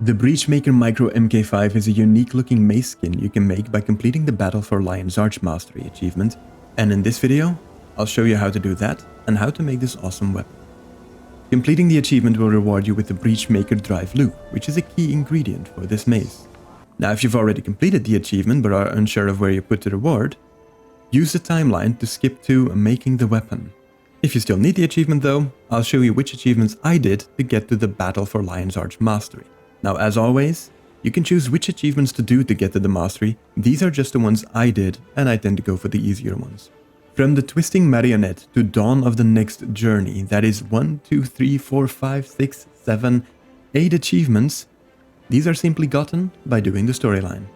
The Breachmaker Micro MK5 is a unique looking mace skin you can make by completing the Battle for Lion's Arch Mastery achievement, and in this video, I'll show you how to do that and how to make this awesome weapon. Completing the achievement will reward you with the Breachmaker Drive Loop, which is a key ingredient for this mace. Now if you've already completed the achievement but are unsure of where you put the reward, use the timeline to skip to making the weapon. If you still need the achievement though, I'll show you which achievements I did to get to the Battle for Lion's Arch Mastery. Now as always, you can choose which achievements to do to get to the mastery. These are just the ones I did, and I tend to go for the easier ones. From the Twisting Marionette to Dawn of the Next Journey, that is 1, 2, 3, 4, 5, 6, 7, 8 achievements. These are simply gotten by doing the storyline.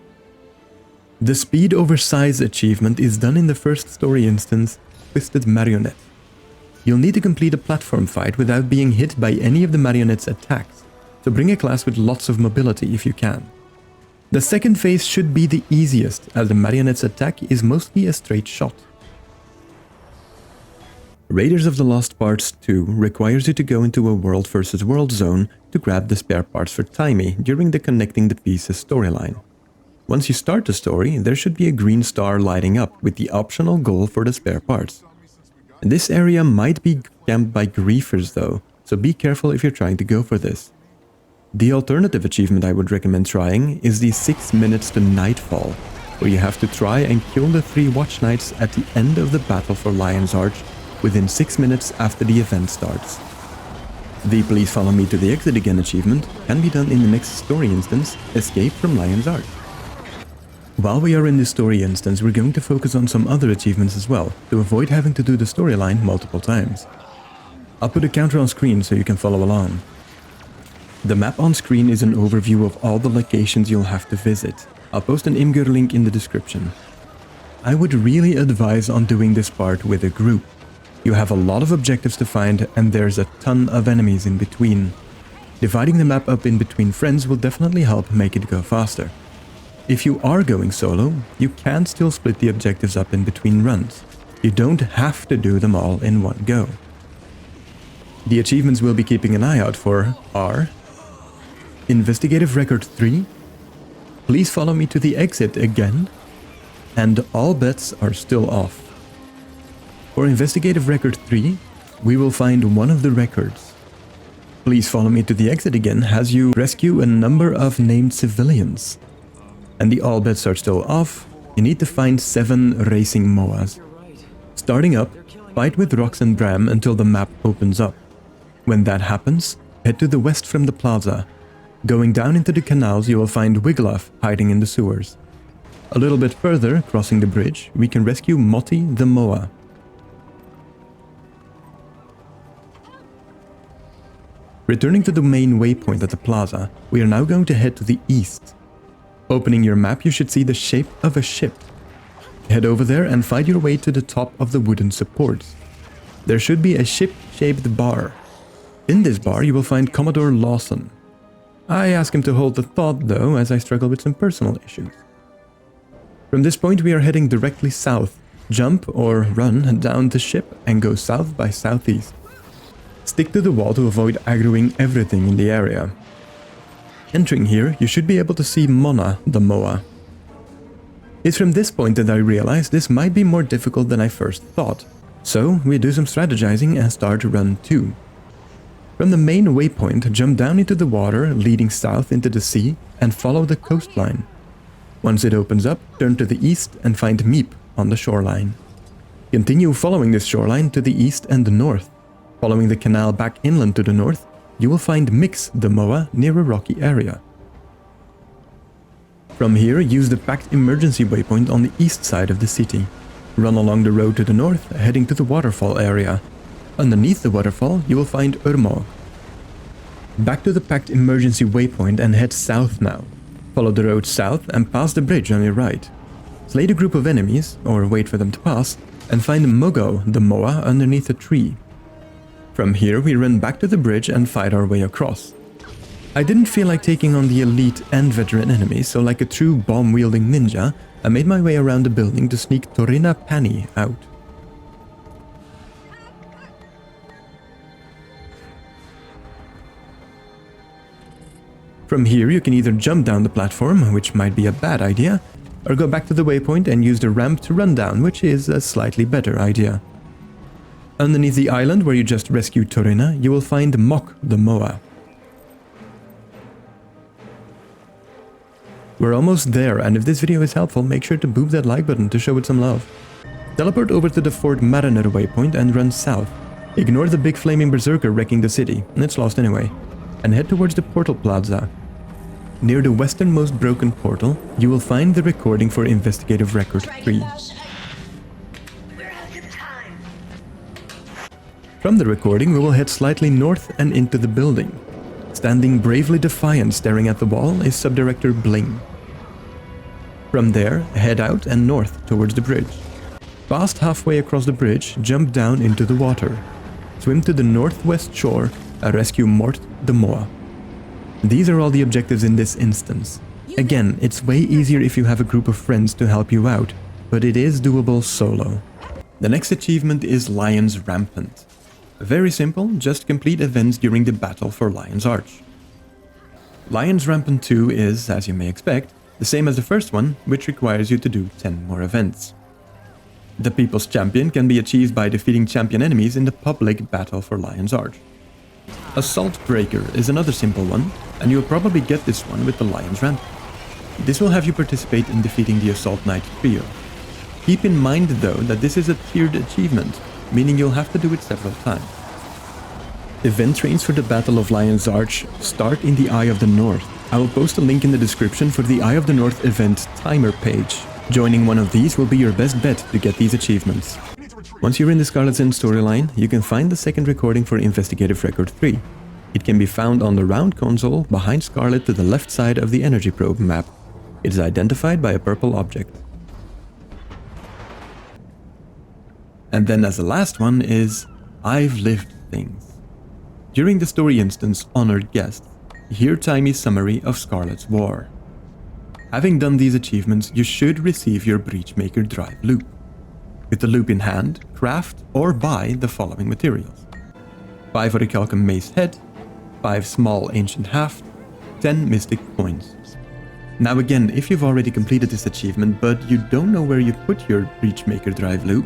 The Speed Over Size achievement is done in the first story instance, Twisted Marionette. You'll need to complete a platform fight without being hit by any of the marionette's attacks, so bring a class with lots of mobility if you can. The second phase should be the easiest, as the marionette's attack is mostly a straight shot. Raiders of the Lost Parts 2 requires you to go into a world versus world zone to grab the spare parts for Timmy during the Connecting the Pieces storyline. Once you start the story, there should be a green star lighting up with the optional goal for the spare parts. This area might be camped by griefers though, so be careful if you're trying to go for this. The alternative achievement I would recommend trying is the 6 minutes to nightfall, where you have to try and kill the 3 watch knights at the end of the Battle for Lion's Arch within 6 minutes after the event starts. The Please Follow Me to the Exit Again achievement can be done in the next story instance, Escape from Lion's Arch. While we are in this story instance, we're going to focus on some other achievements as well, to avoid having to do the storyline multiple times. I'll put a counter on screen so you can follow along. The map on screen is an overview of all the locations you'll have to visit. I'll post an Imgur link in the description. I would really advise on doing this part with a group. You have a lot of objectives to find and there's a ton of enemies in between. Dividing the map up in between friends will definitely help make it go faster. If you are going solo, you can still split the objectives up in between runs. You don't have to do them all in one go. The achievements we'll be keeping an eye out for are Investigative Record 3, Please Follow Me to the Exit Again, and All Bets Are Still Off. For Investigative Record 3, we will find one of the records. Please Follow Me to the Exit Again has you rescue a number of named civilians. And the All Bets Are Still Off, you need to find 7 racing MOAs. Starting up, fight with Rox and Bram until the map opens up. When that happens, head to the west from the plaza. Going down into the canals, you will find Wiglaf hiding in the sewers. A little bit further, crossing the bridge, we can rescue Motti the Moa. Returning to the main waypoint at the plaza, we are now going to head to the east. Opening your map, you should see the shape of a ship. Head over there and fight your way to the top of the wooden supports. There should be a ship-shaped bar. In this bar, you will find Commodore Lawson. I ask him to hold the thought though, as I struggle with some personal issues. From this point we are heading directly south. Jump or run down the ship and go south by southeast. Stick to the wall to avoid aggroing everything in the area. Entering here, you should be able to see Mona the Moa. It's from this point that I realized this might be more difficult than I first thought. So we do some strategizing and start run 2. From the main waypoint, jump down into the water leading south into the sea and follow the coastline. Once it opens up, turn to the east and find Meep on the shoreline. Continue following this shoreline to the east and the north. Following the canal back inland to the north, you will find Mix the Moa near a rocky area. From here, use the packed emergency waypoint on the east side of the city. Run along the road to the north, heading to the waterfall area. Underneath the waterfall, you will find Urmo. Back to the packed emergency waypoint and head south now. Follow the road south and pass the bridge on your right. Slay the group of enemies, or wait for them to pass, and find Mogo the Moa underneath a tree. From here we run back to the bridge and fight our way across. I didn't feel like taking on the elite and veteran enemies, so like a true bomb-wielding ninja, I made my way around the building to sneak Torina Pani out. From here you can either jump down the platform, which might be a bad idea, or go back to the waypoint and use the ramp to run down, which is a slightly better idea. Underneath the island where you just rescued Torina, you will find Mok the Moa. We're almost there, and if this video is helpful, make sure to boop that like button to show it some love. Teleport over to the Fort Mariner waypoint and run south. Ignore the big flaming berserker wrecking the city, it's lost anyway, and head towards the portal plaza. Near the westernmost broken portal, you will find the recording for Investigative Record 3. From the recording, we will head slightly north and into the building. Standing bravely defiant staring at the wall is Subdirector Bling. From there, head out and north towards the bridge. Past halfway across the bridge, jump down into the water. Swim to the northwest shore and rescue Mort the Moa. These are all the objectives in this instance. Again, it's way easier if you have a group of friends to help you out, but it is doable solo. The next achievement is Lion's Rampant. Very simple, just complete events during the battle for Lion's Arch. Lion's Rampant 2 is, as you may expect, the same as the first one, which requires you to do 10 more events. The People's Champion can be achieved by defeating champion enemies in the public battle for Lion's Arch. Assault Breaker is another simple one, and you'll probably get this one with the Lion's Rampant. This will have you participate in defeating the Assault Knight trio. Keep in mind though that this is a tiered achievement, meaning you'll have to do it several times. Event trains for the Battle of Lion's Arch start in the Eye of the North. I will post a link in the description for the Eye of the North event timer page. Joining one of these will be your best bet to get these achievements. Once you're in the Scarlet's End storyline, you can find the second recording for Investigative Record 3. It can be found on the round console behind Scarlet to the left side of the energy probe map. It is identified by a purple object. And then as the last one is I've Lived Things. During the story instance Honored Guest, hear Timey's summary of Scarlet's War. Having done these achievements, you should receive your Breachmaker Drive loop. With the loop in hand, craft or buy the following materials: 5 Orichalcum Mace Head, 5 Small Ancient Haft, 10 Mystic Coins. Now again, if you've already completed this achievement but you don't know where you put your Breachmaker Drive loop,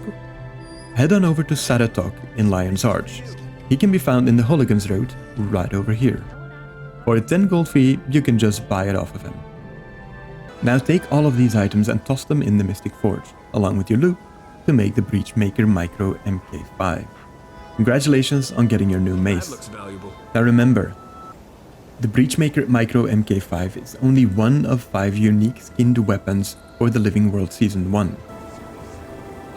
head on over to Saratok in Lion's Arch. He can be found in the Hooligans Road, right over here. For a 10 gold fee, you can just buy it off of him. Now take all of these items and toss them in the Mystic Forge, along with your loot, to make the Breachmaker Micro MK5. Congratulations on getting your new mace. Now remember, the Breachmaker Micro MK5 is only one of 5 unique skinned weapons for the Living World Season 1.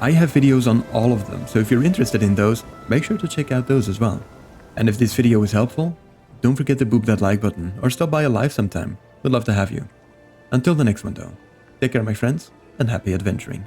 I have videos on all of them, so if you're interested in those, make sure to check out those as well. And if this video was helpful, don't forget to boop that like button or stop by a live sometime. We'd love to have you. Until the next one though, take care my friends and happy adventuring.